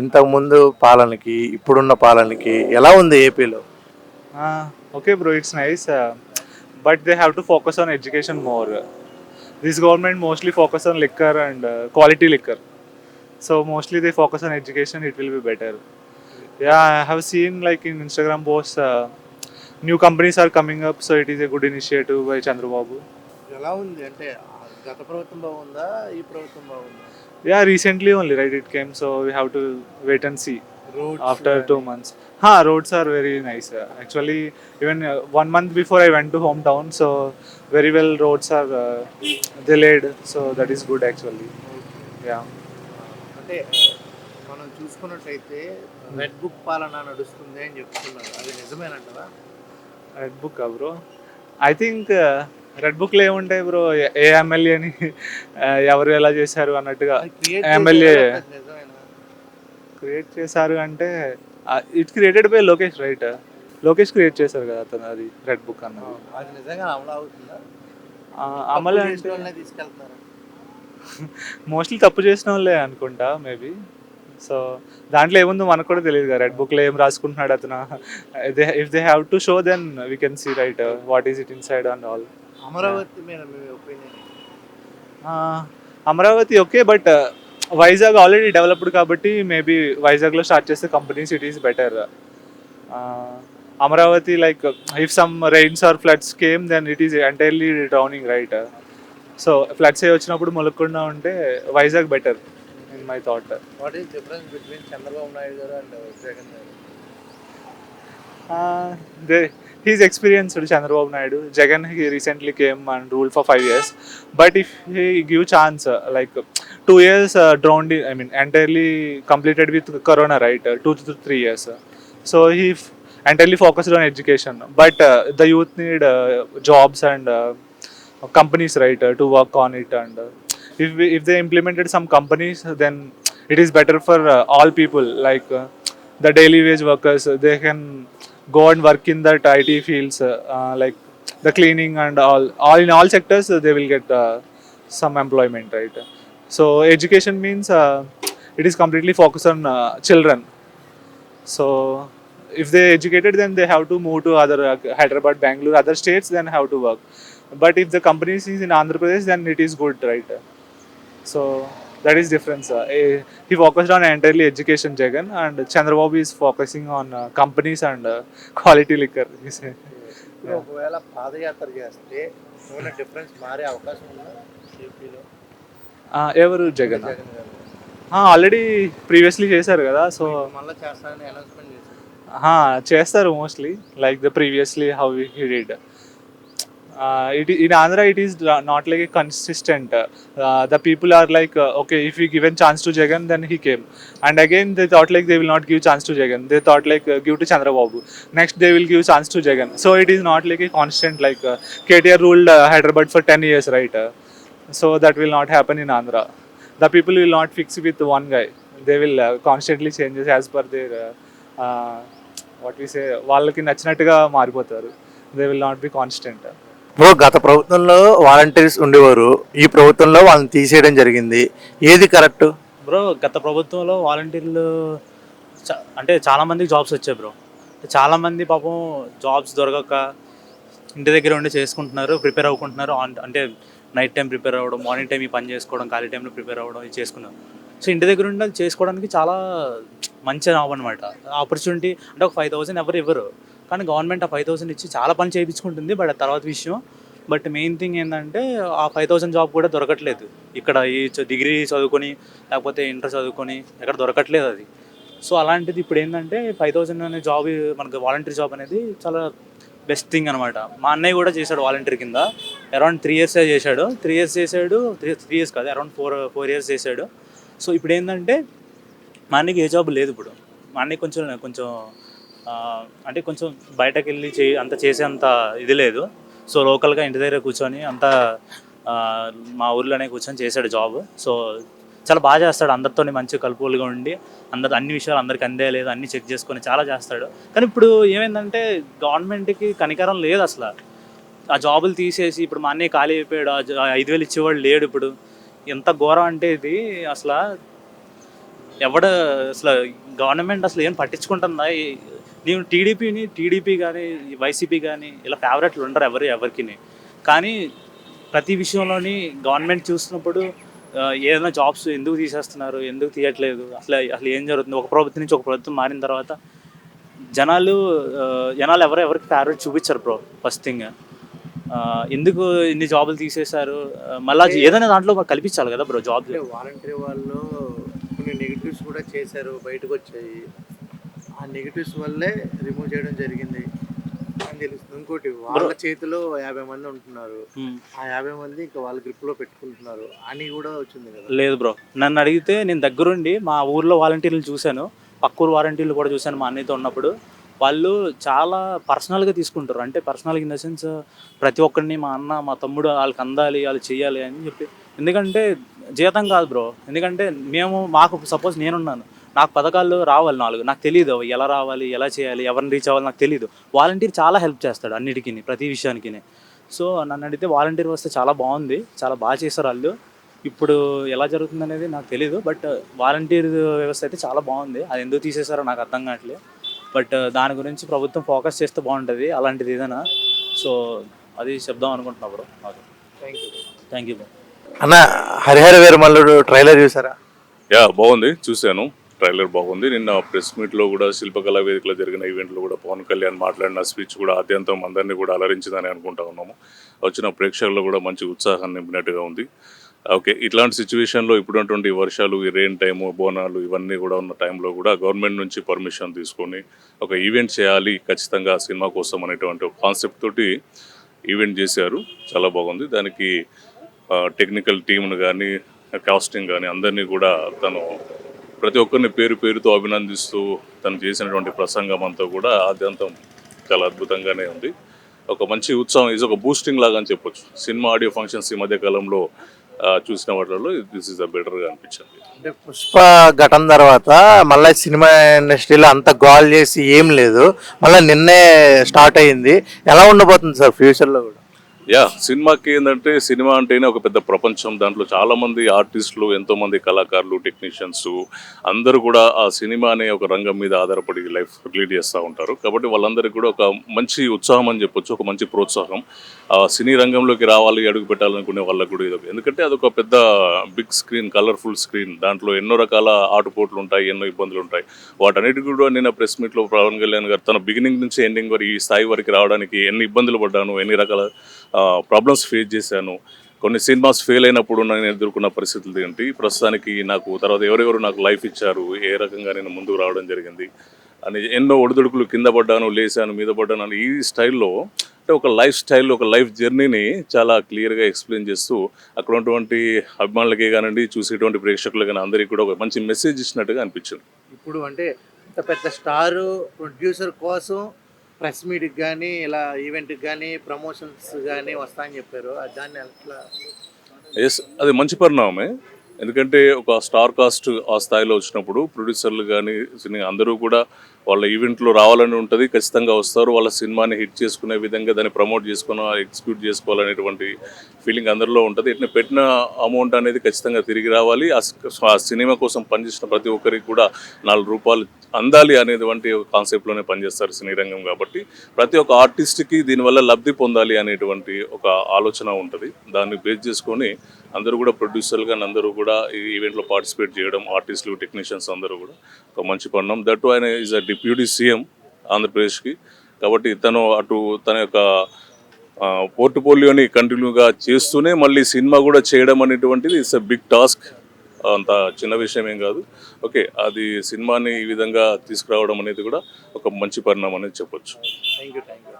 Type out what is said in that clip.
ఇంతకుముందు పాలనకి, ఇప్పుడున్న పాలనకి ఎలా ఉంది ఏపీలో? Okay, bro, it's nice, but they have to focus on education more. This government mostly focus on liquor and quality liquor. So mostly they focus on education. It will be better. Yeah, I have seen like in Instagram posts, new companies are coming up. So it is a good initiative by Chandrababu. ఎలా ఉంది అంటే గత ప్రభుత్వం బాగుందా? ఈ ప్రభుత్వం బాగుందా? Yeah, recently only, right? It came, so we have to wait and see roads after గాని 2 months. Roads are very nice. Actually, even 1 month before I went to hometown, so very well roads are delayed. So that is good actually. Okay. Yeah. అంటే మనం చూసుకున్నట్టయితే red book పాలన నడుస్తుంది అని చెప్తున్నారు. అది నిజమేనంటారా? Red book, bro. I think red బుక్లో ఏముంటాయి బ్రో, ఏ ఎమ్మెల్యేని ఎవరు ఎలా చేశారు అన్నట్టుగా. అది క్రియేట్ ఎమ్మెల్యే చేశారు అది నిజమేనా? క్రియేట్ చేశారు అంటే it created by Lokesh, right? Lokesh create చేశారు కదా అతను, అది రెడ్ బుక్ అన్నది. అది నిజంగా అమలు అవుతుందా? అమలు తప్పులు అంటే చేసిన వాళ్ళనే తీసుకెళ్తున్నారా? మోస్ట్లీ తప్పు చేసిన వాళ్ళే అనుకుంటా మేబీ. సో దాంట్లో ఏముందో మనకు కూడా తెలియదు కదా, రెడ్ బుక్లో ఏం రాసుకుంటున్నాడు అతను. If they have to show then we can see, right, what is it inside and all. Amaravati మీద మీ opinion? Amaravati okay, but Vizag already developed కాబట్టి మేబీ వైజాగ్లో స్టార్ట్ చేస్తే companies it is better. Amaravati like if some rains or floods came then it is entirely drowning, right? So floods ఏ వచ్చినప్పుడు మొలకుండా ఉంటే Vizag better in my thought. What is difference between Chandrababu Naidu గారు and Jagan గారు? He's experienced, Chandrababu Naidu. Jagan, he recently came and ruled for 5 years. But if he give chance, like 2 years drowned, I mean entirely completed with Corona, right? 2 to 3 years. So he entirely focused on education. But the youth need jobs and companies, right, to work on it. And if they implemented some companies, then it is better for all people. Like the daily wage workers, they can go and work in that IT fields, like the cleaning and all in all sectors, they will get some employment, right? So education means it is completely focused on children. So if they educated, then they have to move to other Hyderabad, Bangalore, other states, then have to work. But if the company is in Andhra Pradesh, then it is good, right? So that is difference. He focused on entirely education, Jagan, and Chandrababu is focusing on companies and quality liquor. He say. ఇప్పుడు ఒకవేళ పాదయాత్ర చేస్తే ఏమైనా difference మారే అవకాశం ఉందా ఏపీలో? ఎవరు జగన్? జగన్ గారు ఆల్రెడీ ప్రీవియస్లీ చేశారు కదా, సో మళ్ళీ చేస్తారని అనౌన్స్మెంట్ చేశారు. చేస్తారు mostly, like the previously how he did. In Andhra, it is not like a consistent. The people are like, okay, if we given chance to Jagan, then he came, and again they thought like they will not give chance to Jagan. They thought like give to Chandrababu. Next they will give chance to Jagan. So it is not like a constant. Like KTR ruled Hyderabad for 10 years, right? So that will not happen in Andhra. The people will not fix with one guy. They will constantly changes as per their what we say. వాళ్ళకి నచ్చినట్టుగా మారిపోతారు. They will not be constant. Bro, గత ప్రభుత్వంలో volunteers ఉండేవారు, ఈ ప్రభుత్వంలో వాళ్ళని తీసేయడం జరిగింది. ఏది కరెక్ట్? బ్రో, గత ప్రభుత్వంలో వాలంటీర్లు అంటే చాలామందికి జాబ్స్ వచ్చాయి బ్రో. చాలామంది పాపం జాబ్స్ దొరకక ఇంటి దగ్గర ఉండి చేసుకుంటున్నారు, ప్రిపేర్ అవ్వుకుంటున్నారు. అంటే నైట్ టైం ప్రిపేర్ అవ్వడం, మార్నింగ్ టైం ఈ పని చేసుకోవడం, ఖాళీ టైంలో ప్రిపేర్ అవ్వడం, ఇది చేసుకున్నారు. సో ఇంటి దగ్గర ఉండి అది చేసుకోవడానికి చాలా మంచి జాబ్ అనమాట. ఆపర్చునిటీ అంటే ఒక 5,000 ఎవరు ఇవ్వరు, కానీ గవర్నమెంట్ ఆ 5,000 ఇచ్చి చాలా పని చేయించుకుంటుంది. బట్ తర్వాత విషయం, బట్ మెయిన్ థింగ్ ఏంటంటే ఆ 5,000 జాబ్ కూడా దొరకట్లేదు ఇక్కడ. ఈ డిగ్రీ చదువుకొని లేకపోతే ఇంటర్ చదువుకొని ఎక్కడ దొరకట్లేదు అది. సో అలాంటిది ఇప్పుడు ఏంటంటే 5,000 అనే జాబ్, మనకు వాలంటీర్ జాబ్ అనేది చాలా బెస్ట్ థింగ్ అనమాట. మా అన్నయ్య కూడా చేశాడు వాలంటీర్ కింద, అరౌండ్ 3 years చేశాడు. 3 years చేశాడు, 3 years కాదు, అరౌండ్ 4 years చేశాడు. సో ఇప్పుడు ఏంటంటే మా అన్నయ్యకి ఏ జాబ్ లేదు ఇప్పుడు. మా అన్నయ్య కొంచెం అంటే కొంచెం బయటకు వెళ్ళి అంత చేసేంత ఇది లేదు. సో లోకల్గా ఇంటి దగ్గర కూర్చొని అంతా మా ఊర్లోనే కూర్చొని చేశాడు జాబ్. సో చాలా బాగా చేస్తాడు, అందరితో మంచి కలుపులుగా ఉండి అన్ని విషయాలు అందరికి అందే లేదు అన్నీ చెక్ చేసుకొని చాలా చేస్తాడు. కానీ ఇప్పుడు ఏమైందంటే గవర్నమెంట్కి కనికరం లేదు అసలు. ఆ జాబులు తీసేసి ఇప్పుడు మా అన్నయ్య ఖాళీ అయిపోయాడు, 5,000 ఇచ్చేవాడు లేడు ఇప్పుడు. ఎంత ఘోరం అంటే ఇది అసలు ఎవడ అసలు గవర్నమెంట్ అసలు ఏం పట్టించుకుంటుందా? నేను టీడీపీ కానీ వైసీపీ కానీ ఇలా ఫేవరెట్లు ఉండరు ఎవరికి. కానీ ప్రతి విషయంలోని గవర్నమెంట్ చూస్తున్నప్పుడు ఏదైనా జాబ్స్ ఎందుకు తీసేస్తున్నారు, ఎందుకు తీయట్లేదు, అసలు ఏం జరుగుతుంది? ఒక ప్రభుత్వం నుంచి ఒక ప్రభుత్వం మారిన తర్వాత జనాలు ఎవరికి ఫేవరెట్ చూపించారు బ్రో. ఫస్ట్ థింగ్ ఎందుకు ఇన్ని జాబులు తీసేశారు? మళ్ళీ ఏదైనా దాంట్లో కల్పించాలి కదా బ్రో జాబ్. వాలంటరీ వాళ్ళు కొన్ని నెగిటివ్స్ కూడా చేశారు, బయటకు వచ్చాయి. ఆ నెగిటివ్స్ వల్లే రిమూవ్ చేయడం జరిగింది అని తెలుస్తుంది. ఇంకోటి వాళ్ళ చేతిలో 50 మంది ఉంటున్నారు, ఆ 50 మంది ఇంకా వాళ్ళ గ్రిప్ లో పెట్టుకుంటున్నారు అని కూడా వచ్చింది కదా. లేదు బ్రో, నన్ను అడిగితే నేను దగ్గరుండి మా ఊర్లో వాలంటీర్లు చూశాను, పక్కూరు వాలంటీర్లు కూడా చూశాను మా అన్నయ్యతో ఉన్నప్పుడు. వాళ్ళు చాలా పర్సనల్గా తీసుకుంటారు. అంటే పర్సనల్గా ఇన్ ద సెన్స్ ప్రతి ఒక్కరిని మా అన్న మా తమ్ముడు వాళ్ళకి అందాలి, వాళ్ళు చేయాలి అని చెప్పి. ఎందుకంటే జీతం కాదు బ్రో, ఎందుకంటే మాకు సపోజ్ నేనున్నాను, నాకు పథకాలు రావాలి 4, నాకు తెలియదు ఎలా రావాలి, ఎలా చేయాలి, ఎవరిని రీచ్ అవ్వాలి నాకు తెలియదు. వాలంటీర్ చాలా హెల్ప్ చేస్తాడు అన్నిటికీ, ప్రతి విషయానికి. సో నన్ను అడిగితే వాలంటీర్ వస్తే చాలా బాగుంది, చాలా బాగా చేశారు వాళ్ళు. ఇప్పుడు ఎలా జరుగుతుంది అనేది నాకు తెలీదు, బట్ వాలంటీర్ వ్యవస్థ అయితే చాలా బాగుంది. అది ఎందుకు తీసేశారో నాకు అర్థం కావట్లేదు. బట్ దాని గురించి ప్రభుత్వం ఫోకస్ చేస్తే బాగుంటుంది అలాంటిది ఏదైనా. సో అది చెప్దాం అనుకుంటున్నా బ్రో. Thank you bro. అన్న, హరిహర వీరమల్లుడు ట్రైలర్ చూసారా? యా, బాగుంది, చూశాను. ట్రైలర్ బాగుంది. నిన్న ప్రెస్ మీట్లో కూడా శిల్పకళా వేదికలో జరిగిన ఈవెంట్లో కూడా పవన్ కళ్యాణ్ మాట్లాడిన స్పీచ్ కూడా ఆద్యంతం అందరినీ కూడా అలరించిందని అనుకుంటా ఉన్నాము. వచ్చిన ప్రేక్షకుల్లో కూడా మంచి ఉత్సాహాన్ని నింపినట్టుగా ఉంది. ఓకే, ఇట్లాంటి సిచ్యువేషన్లో ఇప్పుడున్నటువంటి వర్షాలు, ఈ రెయిన్ టైము, బోనాలు ఇవన్నీ కూడా ఉన్న టైంలో కూడా గవర్నమెంట్ నుంచి పర్మిషన్ తీసుకొని ఒక ఈవెంట్ చేయాలి ఖచ్చితంగా సినిమా కోసం అనేటువంటి ఒక కాన్సెప్ట్ తోటి ఈవెంట్ చేశారు. చాలా బాగుంది. దానికి టెక్నికల్ టీంను కానీ కాస్టింగ్ కానీ అందరినీ కూడా తను ప్రతి ఒక్కరిని పేరుతో అభినందిస్తూ తను చేసినటువంటి ప్రసంగం అంతా కూడా ఆద్యంతం చాలా అద్భుతంగానే ఉంది. ఒక మంచి ఉత్సాహం, ఇది ఒక బూస్టింగ్ లాగా అని చెప్పొచ్చు. సినిమా ఆడియో ఫంక్షన్స్ ఈ మధ్య కాలంలో చూసిన వాటిలో దిస్ ఇస్ ద బెటర్గా అనిపించింది. అంటే పుష్ప ఘటన తర్వాత మళ్ళీ సినిమా ఇండస్ట్రీలో అంత గోల్ చేసి ఏం లేదు, మళ్ళీ నిన్నే స్టార్ట్ అయ్యింది. ఎలా ఉండబోతుంది సార్ ఫ్యూచర్లో కూడా? యా, సినిమాకి ఏంటంటే సినిమా అంటేనే ఒక పెద్ద ప్రపంచం. దాంట్లో చాలామంది ఆర్టిస్టులు, ఎంతోమంది కళాకారులు, టెక్నీషియన్స్ అందరూ కూడా ఆ సినిమా అనే ఒక రంగం మీద ఆధారపడి లైఫ్ లీడ్ చేస్తూ ఉంటారు. కాబట్టి వాళ్ళందరికీ కూడా ఒక మంచి ఉత్సాహం అని చెప్పొచ్చు, ఒక మంచి ప్రోత్సాహం. ఆ సినీ రంగంలోకి రావాలి, అడుగు పెట్టాలనుకునే వాళ్ళకు కూడా ఇది. ఎందుకంటే అదొక పెద్ద బిగ్ స్క్రీన్, కలర్ఫుల్ స్క్రీన్. దాంట్లో ఎన్నో రకాల ఆటుపోట్లు ఉంటాయి, ఎన్నో ఇబ్బందులు ఉంటాయి. వాటన్నిటి కూడా నేను ప్రెస్ మీట్లో పవన్ కళ్యాణ్ గారు తన బిగినింగ్ నుంచి ఎండింగ్ వరకు ఈ స్థాయి వరకు రావడానికి ఎన్ని ఇబ్బందులు పడ్డాను, ఎన్ని రకాల ప్రాబ్లమ్స్ ఫేస్ చేశాను, కొన్ని సినిమాస్ ఫెయిల్ అయినప్పుడు నేను ఎదుర్కొన్న పరిస్థితులు ఏంటి, ప్రస్తుతానికి నాకు తర్వాత ఎవరెవరు నాకు లైఫ్ ఇచ్చారు, ఏ రకంగా నేను ముందుకు రావడం జరిగింది అని ఎన్నో ఒడిదుడుకులు, కింద పడ్డాను, లేచాను, మీద పడ్డాను అని ఈ స్టైల్లో, అంటే ఒక లైఫ్ స్టైల్, ఒక లైఫ్ జర్నీని చాలా క్లియర్గా ఎక్స్ప్లెయిన్ చేస్తూ అక్కడ ఉన్నటువంటి అభిమానులకే కానివ్వండి, చూసేటువంటి ప్రేక్షకులు కానీ అందరికీ కూడా ఒక మంచి మెసేజ్ ఇచ్చినట్టుగా అనిపించింది. ఇప్పుడు అంటే ఇంత పెద్ద స్టారు ప్రొడ్యూసర్ కోసం ప్రెస్ మీట్కి కానీ ఇలా ఈవెంట్కి కానీ ప్రమోషన్స్ కానీ వస్తాయని చెప్పారు. దాన్ని ఎట్లా? ఎస్, అది మంచి పరిణామమే. ఎందుకంటే ఒక స్టార్ కాస్ట్ ఆ స్థాయిలో వచ్చినప్పుడు ప్రొడ్యూసర్లు కానీ అందరూ కూడా వాళ్ళ ఈవెంట్లో రావాలని ఉంటుంది, ఖచ్చితంగా వస్తారు. వాళ్ళ సినిమాని హిట్ చేసుకునే విధంగా దాన్ని ప్రమోట్ చేసుకుని ఎగ్జిక్యూట్ చేసుకోవాలనేటువంటి ఫీలింగ్ అందరిలో ఉంటుంది. ఇట్లా పెట్టిన అమౌంట్ అనేది ఖచ్చితంగా తిరిగి రావాలి. ఆ సినిమా కోసం పనిచేసిన ప్రతి ఒక్కరికి కూడా 4 రూపాయలు అందాలి అనేటువంటి ఒక కాన్సెప్ట్లోనే పనిచేస్తారు సినీ రంగం. కాబట్టి ప్రతి ఒక్క ఆర్టిస్ట్కి దీనివల్ల లబ్ధి పొందాలి అనేటువంటి ఒక ఆలోచన ఉంటుంది. దాన్ని బేస్ చేసుకొని అందరూ కూడా ప్రొడ్యూసర్లు కానీ అందరూ కూడా ఈ ఈవెంట్లో పార్టిసిపేట్ చేయడం, ఆర్టిస్టులు, టెక్నీషియన్స్ అందరూ కూడా ఒక మంచి పరిణామం. దట్టు ఆయన ఈజ్ అ డిప్యూటీ సీఎం ఆంధ్రప్రదేశ్కి. కాబట్టి తను అటు తన యొక్క పోర్ట్ఫోలియోని కంటిన్యూగా చేస్తూనే మళ్ళీ సినిమా కూడా చేయడం అనేటువంటిది ఇట్స్ ఎ బిగ్ టాస్క్. అంత చిన్న విషయం ఏం కాదు. ఓకే, అది సినిమాని ఈ విధంగా తీసుకురావడం అనేది కూడా ఒక మంచి పరిణామం అనేది చెప్పొచ్చు. Thank you.